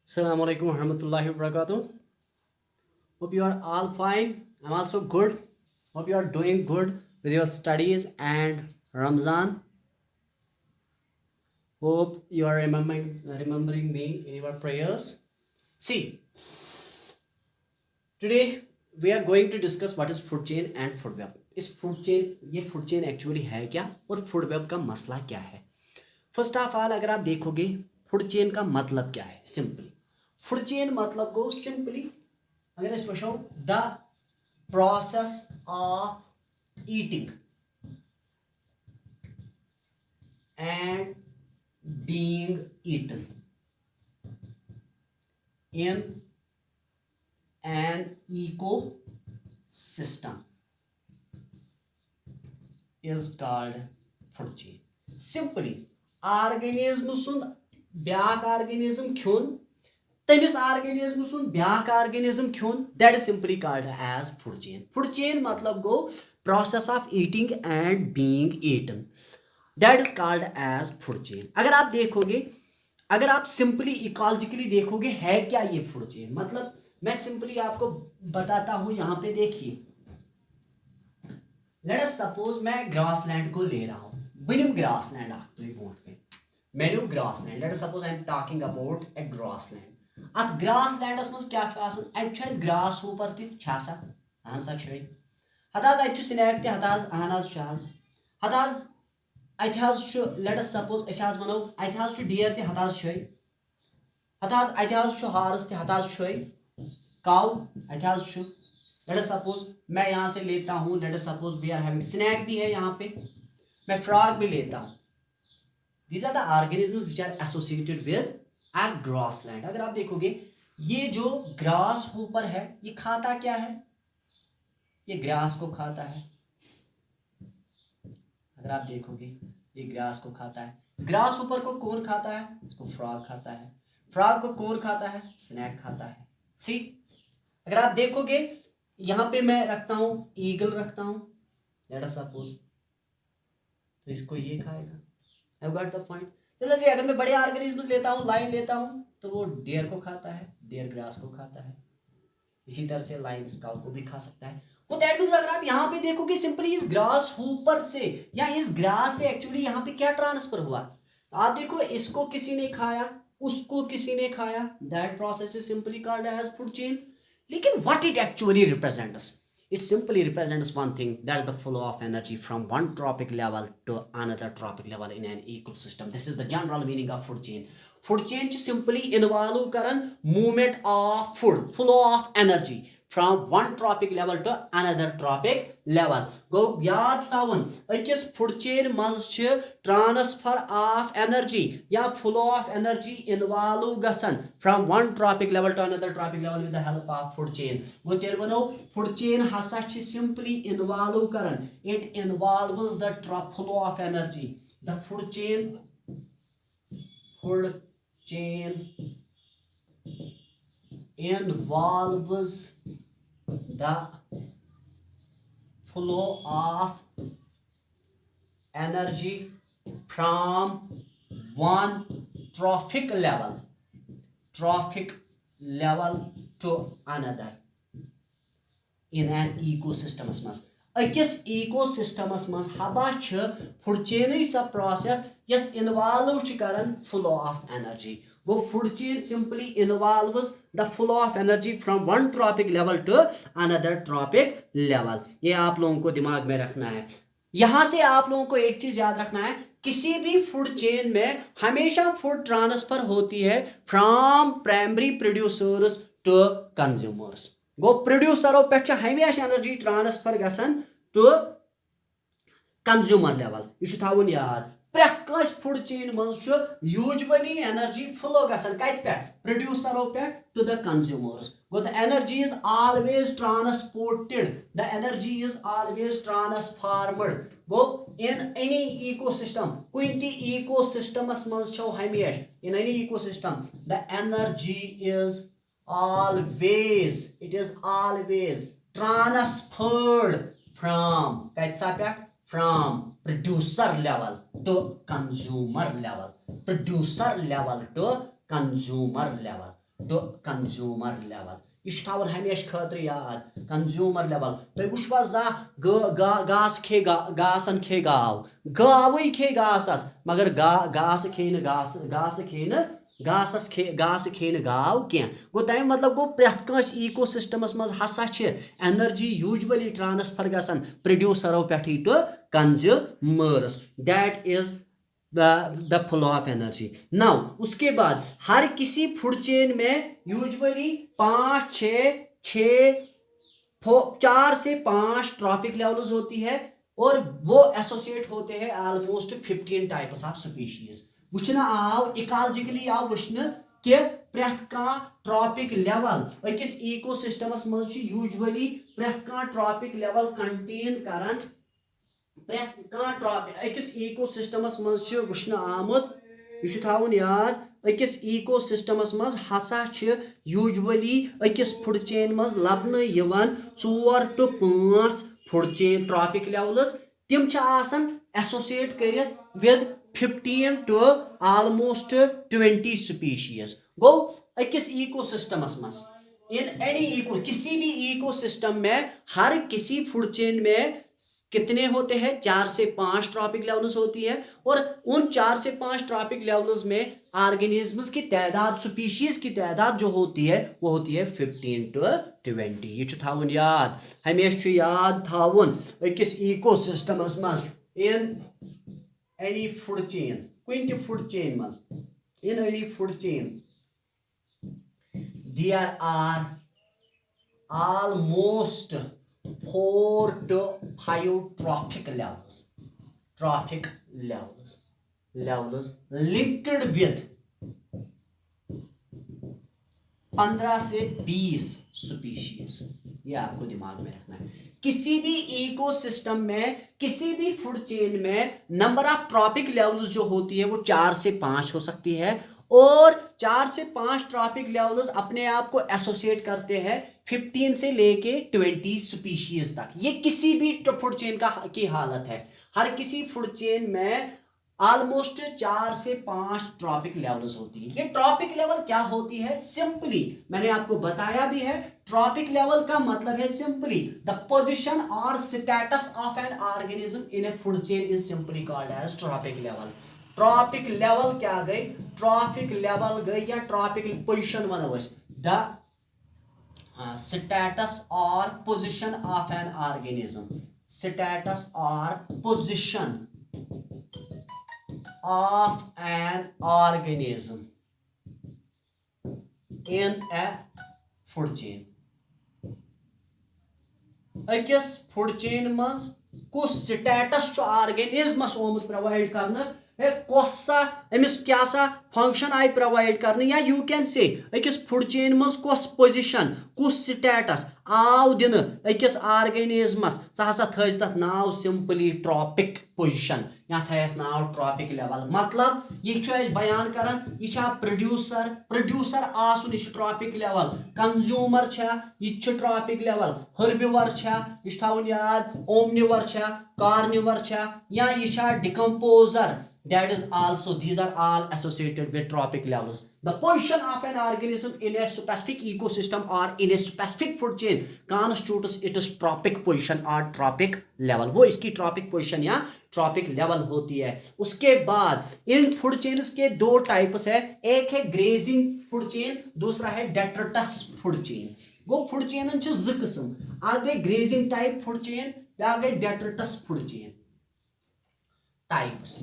Assalamu alaikum warahmatullahi wabarakatuh. Hope you are all fine. I'm also good. Hope you are doing good with your studies and Ramzan. Hope you are remembering me in your prayers. See, today we are going to discuss what is food chain and food web. इस food chain actually है क्या और food web का मसला क्या है? First of all अगर आप देखोगे फूड चेन का मतलब क्या है, सिंपली फूड चेन मतलब गो सिंपली अगर इस वो the process of eating and being eaten in an ecosystem is called food chain. Simply organism सुन ब्याक ऑर्गेनिज्म खियोन तमिस ऑर्गेनिज्म सुन ब्याक ऑर्गेनिज्म खियोन that is simply called as food chain. Food chain मतलब गो process of eating and being eaten, that is called as food chain. अगर आप देखोगे, अगर आप सिंपली इकोलॉजिकली देखोगे है क्या ये फूड चेन, मतलब मैं सिंपली आपको बताता हूं. यहां पे देखिए, लेट अस सपोज मैं ग्रासलैंड को ले रहा हूं. बनिम ग्रासलैंड मेन्यू grassland. Let us suppose I am talking about a grassland. अत ग्रासलैंडस मज क्या छु आसन, अत छु अस ग्रास ऊपर ति छासा अहन सा छै हताज अत छु स्नैक ति हताज अहनाज छाज हताज अत हज छु. लेट अस सपोज अस हज वनो अत हज छु डियर ति हताज छै हताज अत हज छु हार्स ति हताज छै काउ अत हज छु. लेट अस सपोज मैं यहाँ से लेता हूँ, let us suppose we are having snack भी है यहाँ पे, मैं फ्रॉग भी लेता हूँ. These are the organisms which are associated with a grassland. अगर आप देखोगे ये जो ग्रास ऊपर है ये खाता क्या है, ये ग्रास को खाता है. अगर आप देखोगे ये ग्रास को खाता है. ग्रास ऊपर को कौन खाता है, इसको फ्रॉग खाता है. फ्रॉग को कौन खाता है, स्नैक खाता है. सी अगर आप देखोगे यहां पे मैं रखता हूं ईगल रखता हूं, लेट अस सपोज, तो इसको ये खाएगा. I got the point. चलिए अगर मैं बड़े ऑर्गेनिज्म्स लेता हूं, लाइन लेता हूं, तो वो डियर को खाता है, डियर ग्रास को खाता है. इसी तरह से लाइन स्काउ को भी खा सकता है. वो दैट मींस अगर आप यहाँ पे देखोगे सिंपली इस ग्रास ऊपर से या इस ग्रास से एक्चुअली यहाँ पे क्या ट्रांसफर हुआ. आप देखो इसको किसी ने खाया, उसको किसी ने खाया, that process is simply called as food chain. लेकिन what it actually represents, it simply represents one thing, that is the flow of energy from one trophic level to another trophic level in an ecosystem. This is the general meaning of food chain. Food chain simply involve karan movement of food, flow of energy from one trophic level to another trophic level. Go yaad thavan akis food chain maz ch transfer of energy ya flow of energy involve gasan from one trophic level to another trophic level with the help of food chain. Wo tel bano food chain hasa ch simply involve karan, it involves the flow of energy. The food chain involves the flow of energy from one trophic level to another in an ecosystem. अकिस इकोसिस्टमस मज हबा food chain सा process यस involve करन flow of energy. गो food chain simply involves the flow of energy from one trophic level to another trophic level. ये आप लोगों को दिमाग में रखना है. यहां से आप लोगों को एक चीज याद रखना है, किसी भी फूड चेन में हमेशा फूड ट्रांसफर होती है from primary producers to consumers. गो प्रोड्यूसरों पे हमेशा एनर्जी ट्रांसफर गसन टू कंज्यूमर लेवल. यह थवन याद. प्रेस फूड चेन मज यूजुअली एनर्जी फ्लो गसन कत पे, प्रोड्यूसरों पे टू द कंज्यूमर्स. गो the energy is always transported, the energy is always transformed. गो इन एनी इकोसिस्टम, कुन ती इकोसिस्टमस मज छो हमेशा in any ecosystem the energy is always transferred from producer level to consumer level. To consumer level यह थवन हमेशा खतर याद कंज्यूमर लेवल तुम वुचवा जा घास खे घासन खे गाव गावे खे घासस मगर घास खे घास खे घास खे गाव कह गो तमें मतलब गो प्रेथ इको सिस्टमस मज हसा एनर्जी यूजुअली ट्रांसफर गसान प्रोड्यूसरों पे to consumers that is the flow of energy now उसके बाद हर किसी फूड चेन में यूजुअली 4 से 5 ट्रॉपिक लेवल्स होती है और वो एसोसिएट होते हैं ऑलमोस्ट 15 टाइप्स ऑफ स्पीशीज वुचना आव इकोलॉजिकली आव वुचना कि प्रेथ का ट्रॉपिक लेवल अकिस इकोसिस्टमस मज यूजुअली प्रेथ का ट्रॉपिक लेवल कंटेन करन अकिस इकोसिस्टमस मज वुचना आमुत यह थवन याद अकिस इकोसिस्टमस मज हसा यूजुअली अकिस फूड चेन मज लबन 4 to 5 food chain trophic levels तिम एसोसिएट कर विद 15 to almost 20 स्पीशीज गो अकिस इकोसिस्टमस मज इन एनी इको किसी भी इकोसिस्टम में हर किसी फूड चेन में कितने होते हैं 4 से 5 ट्रॉपिक लेवल्स होती है और उन 4 से 5 ट्रॉपिक लेवल्स में ऑर्गेनिजम्स की तादाद स्पीशीज की तादाद जो होती है वो होती है 15 to 20 यह थवन याद हमेशा याद थवन अकिस इकोसिस्टमस मज इन एनी फूड चेन कुन फूड चेन मज in any food chain there are almost 4 to 5 trophic levels linked with 15 से 20 स्पीशीज ये आपको दिमाग में रखना है किसी भी इकोसिस्टम में किसी भी फूड चेन में नंबर ऑफ ट्रॉपिक लेवल्स जो होती है वो 4 से 5 हो सकती है और 4 से 5 ट्रॉपिक लेवल्स अपने आप को एसोसिएट करते हैं 15 से लेके 20 स्पीशीज तक ये किसी भी फूड चेन की हालत है हर किसी फूड चेन में ऑलमोस्ट 4 से 5 ट्रॉपिक लेवल्स होती है ये ट्रॉपिक लेवल क्या होती है सिंपली मैंने आपको बताया भी है ट्रॉपिक लेवल का मतलब है सिंपली द पोजीशन और status of an organism in a food chain is simply called as trophic level trophic level क्या गई ट्रॉपिक लेवल गई या ट्रॉपिक पोजीशन वनो द स्टेटस और position of an organism status और position of an organism in a food chain अकिस food chain मज कुछ स्टेटस ऑर्गेनिजमस ओमुत प्रोवाइड करना कोसा अमिस क्या सा फंक्शन आई प्रोवाइड करने या यू कैन से अकिस फूड चेन मज कोस पोजीशन कुछ स्टेटस आव दिन अकिस ऑर्गेनिजमस हसा थस तथ नाव सिंपली ट्रॉपिक पोजीशन या थस नाव ट्रॉपिक लेवल मतलब यह बयान करन यह प्रोड्यूसर आसुन यह ट्रॉपिक लेवल कंज्यूमर यह ट्रॉपिक लेवल हर्बिवर यह थवन याद ओमनिवर कार्निवर या यह decomposer that is also these are all associated with trophic levels the position of an organism in a specific ecosystem or in a specific food chain constitutes its trophic position or trophic level वो इसकी trophic position या trophic level होती है उसके बाद इन food chains के दो types है एक है grazing food chain दूसरा है detritus food chain वो food chain छ ज किस्म आ गई grazing type food chain आ गई detritus food chain types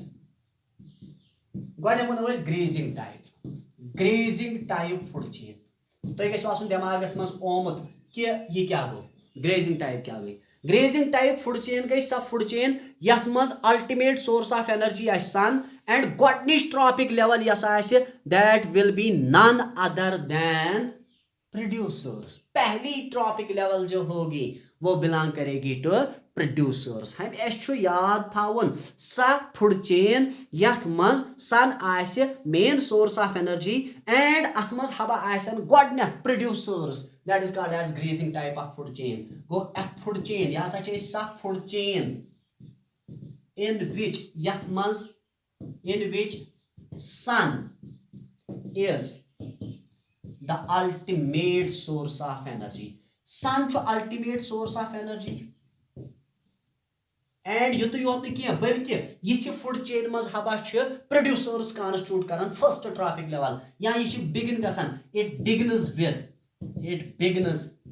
grazing type food chain तो दिमागस मज ओमुत कि यह क्या गो ग्रेजिंग टाइप क्या गई ग्रेजिंग टाइप फूड चेन गई सब फूड चेन यथ मज अल्टीमेट सोर्स ऑफ एनर्जी आ सन एंड गोडनिच ट्रॉपिक लेवल यस आसे that will be none other than producers पहली ट्रॉपिक लेवल जो होगी वो बिलोंग करेगी टू प्रोड्यूसर्स हम याद थावन सा फूड चेन यथ मज सन आसे main source of energy and अथ मज हबा आसन गोडनेथ producers that is called as grazing type of food chain गो एथ फूड चेन यह हसा सा food chain in which sun is the ultimate source of energy. Sun is ultimate source of energy. And युत योत कह बल्कि यह फूड चेन मज हवा प्रोड्यूसर्स कॉन्स्टिट्यूट कर फर्स्ट ट्रॉपिक लेवल या यह बिगिन गसान इट बिगिनस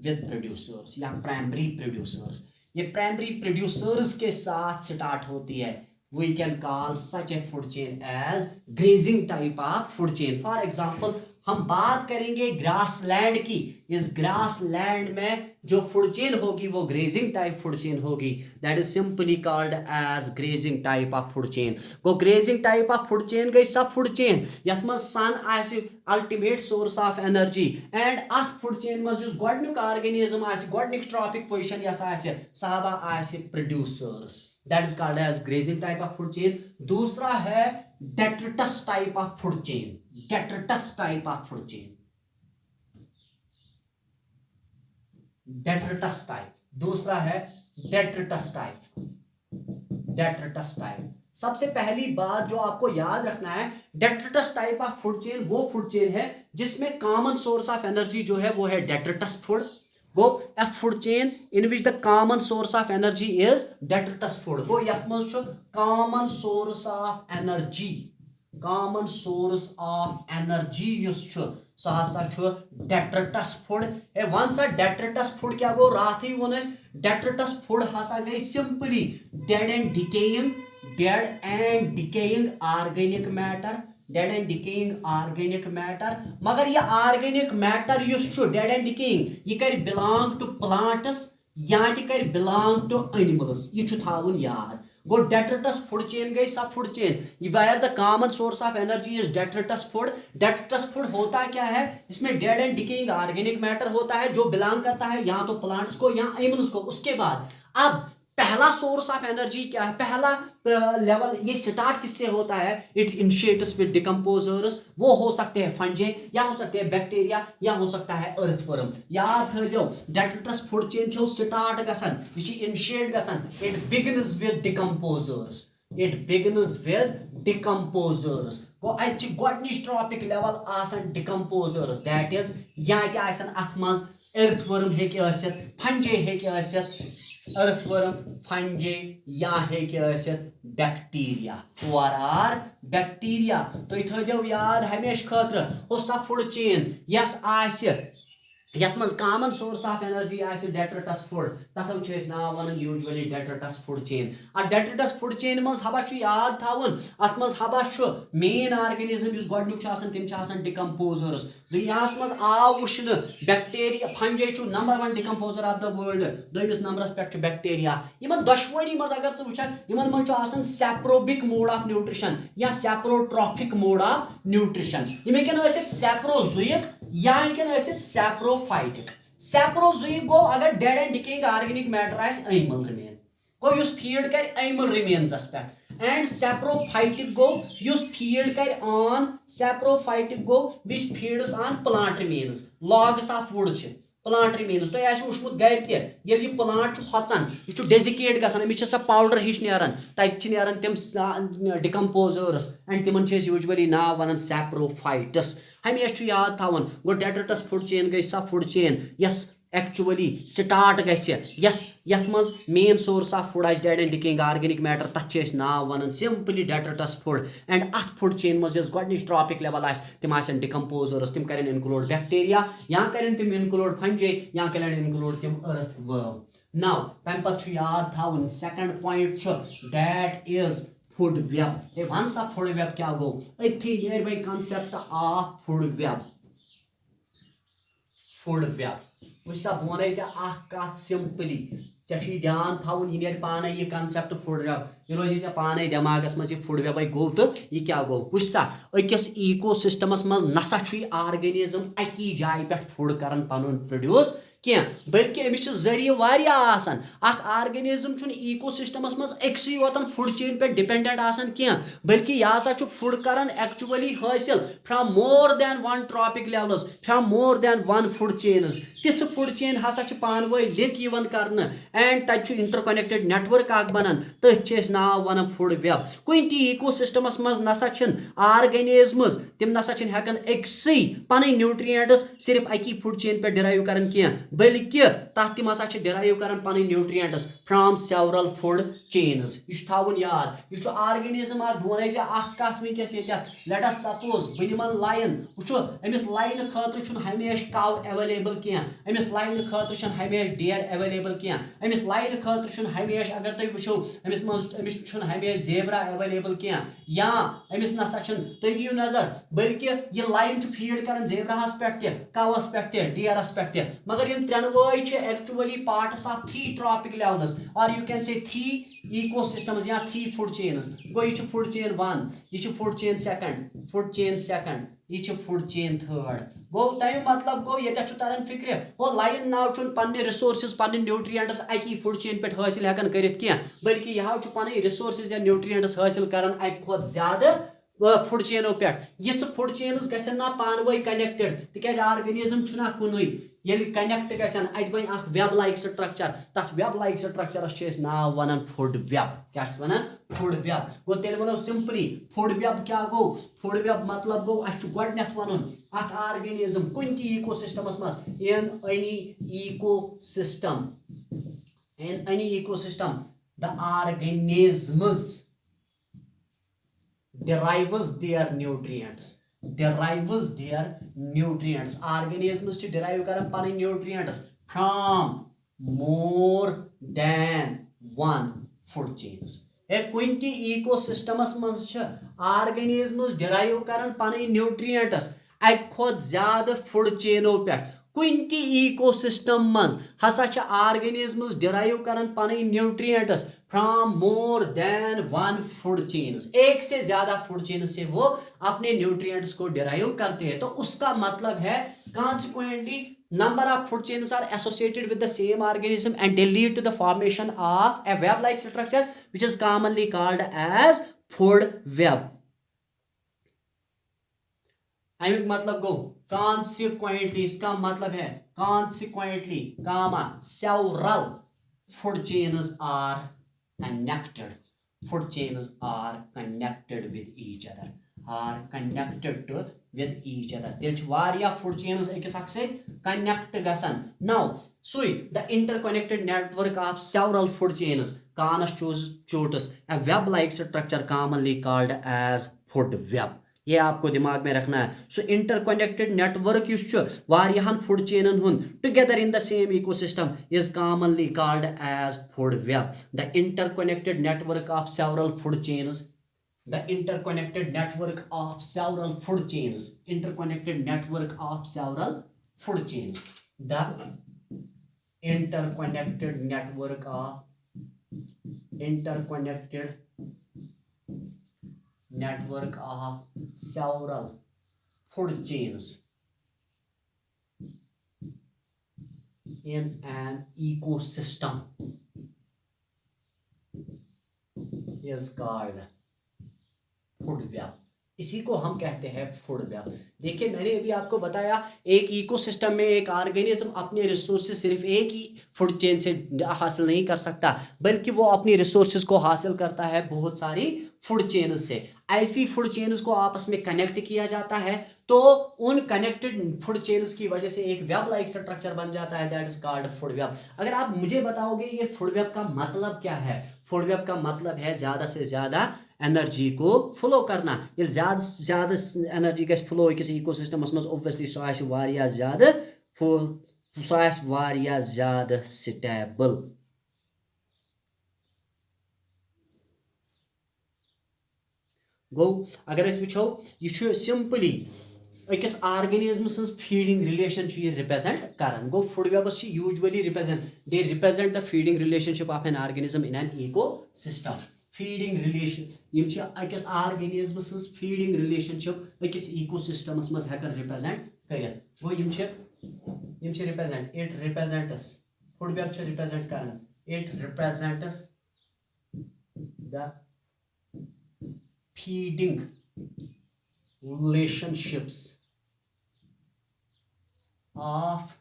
विद प्रोड्यूसर्स या प्राइमरी प्रोड्यूसर्स. ये प्राइमरी प्रोड्यूसर्स के साथ स्टार्ट होती है. We can call such a food chain as grazing type of food chain. For example, हम बात करेंगे ग्रासलैंड की. इस ग्रासलैंड में जो फूड चेन होगी वो ग्रेजिंग टाइप फूड चेन होगी. That is simply called as grazing type of food chain. गो grazing type of food chain गई सब फूड चेन यथ मज सन आसि ultimate source of energy. And अथ फूड चेन मज युस गोडनिक ऑर्गेनिज्म आसि गोडनिक ट्रॉपिक पोजीशन यस आसि सह आसि producers. That is called as grazing type of food chain. दूसरा है detritus type of food chain. Detritus type of food chain. Detritus type. दूसरा है detritus type. Detritus type. सबसे पहली बात जो आपको याद रखना है, detritus type of food chain वो food chain है जिसमें common source of energy जो है वो है detritus food. Go a food chain in which the common source of energy is detritus food. Go यथ मज छु common source of energy. Common source of energy use छु सह हसा छु detritus food. वन सा detritus food क्या गो रात ही वोन detritus food हसा गई simply dead and decaying organic matter. Dead and decaying organic matter. मगर ये organic matter युस छु dead and decaying ये कर belong to plants या ते कर belong to animals. ये छु थावन याद. गो detritus food chain गई सब food chain. Where the common source of energy is detritus food. Detritus food होता क्या है, इसमें dead and decaying organic matter होता है जो बिलोंग करता है या तो प्लांट्स को या एनिमल्स को. उसके बाद अब पहला सोर्स ऑफ एनर्जी क्या है, पहला लेवल ये स्टार्ट किससे होता है, इट इनिशिएट्स विद डिकम्पोजर्स. वो हो सकते हैं फंजे या हो सकते हैं बैक्टीरिया या हो सकता है अर्थवर्म. याद थो डेट्रिटस फूड चेन छो स्टार्ट गसन ये इनिशिएट गसन. It begins with decomposers. It begins with decomposers. Go अच्छी गोडनिश ट्रॉपिक लेवल आसन decomposers. That is या क्या आसन अथ मज अर्थवर्म हेके आसित, फंजे हेके आसित, अर्थवर्म फंजे या हेके आसित बैक्टीरिया. और बैक्टीरिया तो थो याद हमेशा खतर हो सा फूड चेन यस आसि यथ मज कॉमन सोर्स ऑफ एनर्जी आसि डेट्रिटस फूड तथो छ नाव वन यूजुअली डेट्रिटस फूड चेन. आ डेट्रिटस फूड चेन मज हबा छु याद थावन अथ मज हबा छु मेन ऑर्गेनिज्म युस गोडनिक छु आसन तिम छु आसन डिकम्पोजर्स. दुनियास मज आव वुश्न बैक्टीरिया फंजे छु number 1 decomposer of the world. दोइमिस नंबरस पे छु बैक्टीरिया. यमन दशवनी मज अगर तु वुछन यमन मज छु आसन सैप्रोबिक मोड ऑफ न्यूट्रिशन या सैप्रोट्रॉफिक मोड ऑफ न्यूट्रिशन. यमे केन आसित सैप्रोजोइक या हेकन आसित सैप्रोफाइटिक. सैप्रोजोइक गो अगर dead and decaying organic matter आस एनिमल रिमेन गो युस फीड कर एनिमल रिमेन्स पे. एंड सैप्रोफाइटिक गो युस फीड कर ऑन सैप्रोफाइटिक गो which feeds on plant remains. Logs of wood छ प्लांट रिमेन्स. तो आसि उठमुत गर ते ये प्लांट हचन यह डेजिकेट गसान अमिस सा पाउडर हिश नेरान तत नेरान तिम डिकम्पोजर्स एंड तिमन यूजुअली नाव वन सैप्रोफाइट्स. हमेशा याद थावन. गो डेट्रिटस फूड चेन गई सा फूड चेन यस एक्चुअली स्टार्ट गस यथ मज मेन सोर्स ऑफ फूड आज dead and decaying organic matter तथ नाव वन सिंपली डेट्रिटस फूड. एंड अथ फूड चेन मज गोडनिच ट्रॉपिक लेवल तिम आसन डिकम्पोजर्स तिम करें इनक्लूड बैक्टीरिया या करें तिम इनक्लूड फंजे या करें इनक्लूड तिम अर्थवर्म. नाउ तम पत याद थावन second point that is food web. One सा फूड वेब क्या गो अथी near by concept of food web. Food web वसा बोन कत सिंपली चे ध्यान थावन यह नेर पान यह कंसेप्ट फूड वेब यह रोज पान दिमागस मज फूड वेब गो तो यह क्या गो वसा अकिस इको सिस्टमस मज नसा ऑर्गेनिज्म अकी जाय पे फूड कर पन प्रोड्यूस कह बल्कि अमिस जरिए वारिया आसान अख ऑर्गेनिज्म छुन इकोसिस्टमस मज एक्सुई वतन फूड चेन पे डिपेंडेंट आसान कह बल्कि यह हसा छु फूड करन एक्चुअली हासिल from more than one trophic levels from more than one food chains तिस फूड चेन हसा छु पान वई लिंक यवन करन एंड तत छु इंटरकनेक्टेड नेटवर्क आग बनन तथ छि नाव वन फूड वेब कुन ती इकोसिस्टमस मज नसा छिन ऑर्गेनिजम्स तिम नसा छिन हेकन एक्सुई पन न्यूट्रिएंट्स सिर्फ अकी फूड चेन पे डिराइव करन कह बल्कि तथ तिम हसा डिराइव करन पन nutrients from several food chains यह थावन याद यह ऑर्गेनिज्म आग बोने कत वस लेट अस सपोज बह निमन लाइन वो अमिस लाइन खतर हमेश काव एवेलेबल कह अमिस लाइन खतर हमेश डेयर एवेलेबल कह अमिस लाइन खतर हमेश अगर तुम वो अमिस हमेश जेबरा एवेलेबल कह या अमिस नसा तुम दियो नजर बल्कि यह लाइन फीड कर जेबराहस पे कवस पे डेयरस पे मगर इन त्रेन वही actually parts of three trophic levels और you can say three ecosystems या थ्री फूड चेन्स गो यह फूड चेन वन यह फूड चेन सेकंड यह फूड चेन थर्ड गो तम मतलब गो ये तरन फिक्र वो लाइन नाव पन्ने रिसोर्सेज पन्ने न्यूट्रिएंट्स अकी फूड चेन पे हासिल हेकन करित कह बल्कि यह पन रिसोर्सेज या न्यूट्रिएंट्स हासिल कर अक ज्यादा फूड चेनो पे ये फूड चेन्स गसन ना पान वही कनेक्टेड तिक ऑर्गेनिज्म कुन ये कनेक्ट गसन अत बन वेब लाइक स्ट्रक्चर तथ वेब लाइक स्ट्रक्चरस नाव वन फूड वेब क्या वन फूड वेब गो तेल वनो सिंपली फूड वेब क्या गो फूड वेब मतलब गो अस गोडनेथ वन ऑर्गेनिज्म कुन ती इकोसिस्टमस मज in any ecosystem the organisms derives their nutrients organisms to derive karan pan nutrients from more than one food chains कुन इकोसिस्टमस मज organisms derive karan pan nutrients अक खुद ज्यादा फूड चेनो पे कुन इकोसिस्टम मज हसा organisms derive karan pan nutrients from more than one food chains एक से ज्यादा फूड चेन से वो अपने न्यूट्रिएंट्स को डिराइव करते हैं तो उसका मतलब है consequently number of food chains are associated with the same organism and they lead to the formation of a web like structure which is commonly called as food web Amik मतलब गो consequently इसका मतलब है consequently comma several food chains are connected food chains are connected with each other tel varia food chains ekis ak se connect gasan now so the interconnected network of several food chains constitutes a web like structure commonly called as food web ये आपको दिमाग में रखना है so interconnected network वारियाहन food चेनन हुन together in the same ecosystem is commonly called as food web the interconnected network of several food chains the interconnected network of several food chains interconnected network of several food chains the interconnected network of network of several food chains in an ecosystem is called food web इसी को हम कहते हैं food web देखिए मैंने अभी आपको बताया एक इकोसिस्टम में एक ऑर्गेनिज्म अपने रिसोर्सेज सिर्फ एक ही फूड चेन से हासिल नहीं कर सकता बल्कि वो अपनी रिसोर्सेज को हासिल करता है बहुत सारी फूड चेन से ऐसी फूड चेन्स को आपस में कनेक्ट किया जाता है तो उन कनेक्टेड फूड चेन्स की वजह से एक वेब लाइक स्ट्रक्चर बन जाता है that is called food web अगर आप मुझे बताओगे ये फूड वेब का मतलब क्या है फूड वेब का मतलब है ज्यादा से ज्यादा एनर्जी को फ्लो करना ये ज्यादा से ज्यादा एनर्जी गस फ्लो किस इकोसिस्टमस मज ऑब्वियसली सो आसि वारिया ज्यादा सो आसि वारिया ज्यादा स्टेबल गो अगर अस वुचो यह सिंपली अकिस ऑर्गेनिज्म सन्स फीडिंग रिलेशन रिप्रेजेंट करान गो food webs usually represent the feeding relationship of an organism in an ecosystem feeding relation अकिस ऑर्गेनिज्म सन्स फीडिंग रिलेशनशिप अकिस इकोसिस्टमस मज हेकन रिप्रेजेंट करित गो यम represent it represents food web represent कर it represents the feeding relationships of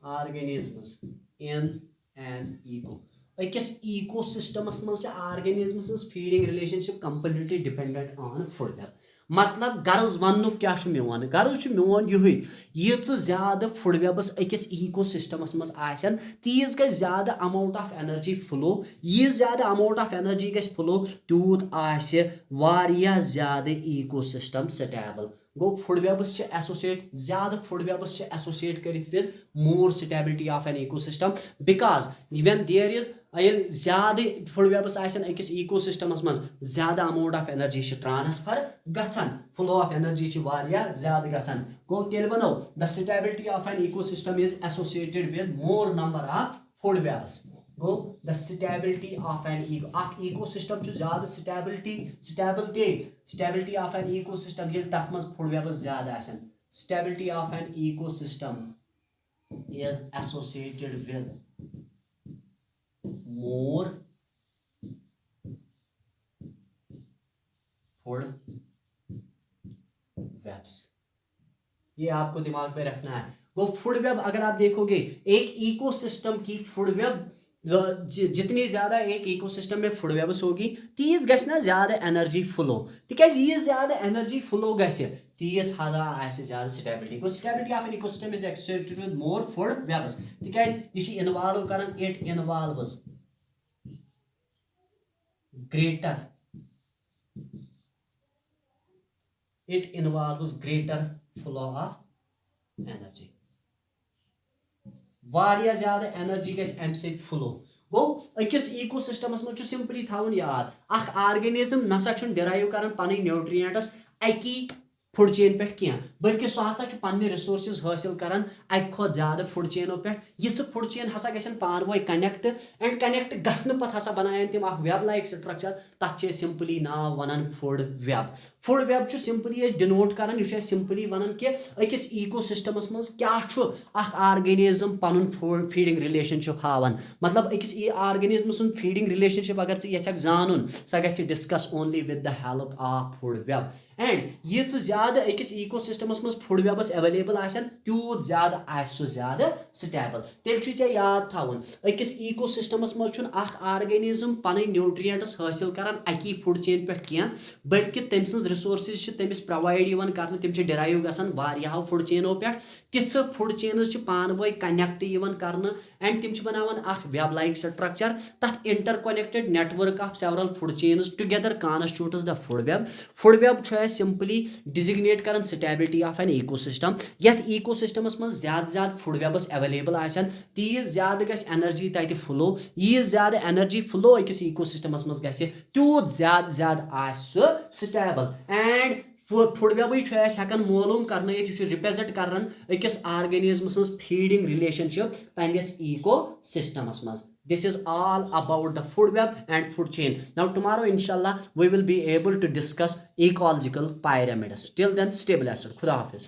organisms in an अकिस इकोसिस्टमस मज organisms feeding relationship completely dependent on food web मतलब गर्ज वन क्या मोन गर्ज मोन यह ज्यादा फूड वेबस अकिस इकोसिस्टमस मज आसन तीज गई ज्यादा अमाउंट ऑफ एनर्जी फ्लो यह ज्यादा अमाउंट ऑफ एनर्जी गई फ्लो तूत आया ज्यादा इकोसिस्टम स्टेबल गो फूड वेबस एसोसिएट ज्यादा फूड वेबस एसोसिएट कर with more stability of an ecosystem because when there is ज्यादा फूड वेबस अकिस इकोसिस्टमस मज ज्यादा अमाउंट ऑफ एनर्जी ट्रांसफर गछन फ्लो ऑफ एनर्जी ज्यादा गछन गो तेल बनो the stability of an ecosystem is associated with more number of food webs गो the stability of an ecosystem ज्यादा स्टेबिलिटी ऑफ एन इकोसिस्टम ये तथ मज फूड वेबस ज्यादा आसन stability of an ecosystem is associated with more food webs ये आपको दिमाग में रखना है वो फूड वेब अगर आप देखोगे एक इकोसिस्टम की फूड वेब जितनी ज्यादा एक इकोसिस्टम में फूड वेब्स होगी तीज गना ज्यादा एनर्जी फ्लो तिकाज ये ज्यादा एनर्जी फ्लो गस तीज हदा आसे ज्यादा स्टेबिलिटी को stability of an ecosystem is associated with more food webs तिकाज ये इन्वॉल्व करन it involves greater flow of energy वारिया ज्यादा एनर्जी गस अम फ्लो गो अकिस इकोसिस्टमस मज सिंपली थावन याद अख ऑर्गेनिज्म नसा डिराइव कर पन न्यूट्रिएंट्स अकी फूड चेन पे क्या बल्कि सह हसा पन्ने रिसोर्सेज हासिल करान अक खो ज्यादा फूड चेनो पे यह फूड चेन हसा गसन पान वो कनेक्ट एंड कनेक्ट गसन पत हसा बनायन तिम वेब लाइक स्ट्रक्चर तथ सिंपली नाव वनान फूड वेब सिंपली डिनोट करान यह सिंपली वनान कि अकिस इकोसिस्टमस मज क्या ऑर्गेनिज्म पन फीडिंग रिलेशनशिप हावन मतलब अकिस ऑर्गेनिज्म सुन फीडिंग रिलेशनशिप अगर यह जानन सह गि discuss only with the help of food web and ये ज्यादा अकिस इकोसिस्टमस मज फूड वेबस अवेलेबल आसन तूत ज्यादा आसो ज्यादा स्टेबल तेल चे याद थावन अकिस इकोसिस्टमस मज ऑर्गेनिज्म पन न्यूट्रिएंट्स हासिल करान अकी फूड चेन पे क्या बल्कि तम सज रिसोर्सेज तमिस प्रोवाइड कर तम डिराइव गसन वारियाहो फूड चेनो पे तिथ फूड चेन्स पान वो कनेक्ट कर एंड तम बनावन वेब लाइक स्ट्रक्चर तथ interconnected network of several food chains together constitutes the food web simply designate कर स्टेबिलिटी ऑफ एन इकोसिस्टम यथ इकोसिस्टमस मज ज्यादा फूड वेबस अवेलेबल आसन तीज ज्यादा गस एनर्जी तत फ्लो यह ज्यादा एनर्जी फ्लो अकिस इकोसिस्टमस मज गस तूत ज्यादा आसो स्टेबल एंड फूड वेबे हेकान मालूम कर रिप्रेजेंट कर अकिस ऑर्गेनिज्म फीडिंग रिलेशनशिप पन्निस इकोसिस्टमस मज. This is all about the food web and food chain. Now tomorrow inshallah we will be able to discuss ecological pyramids. Till then stay blessed. Khuda Hafiz.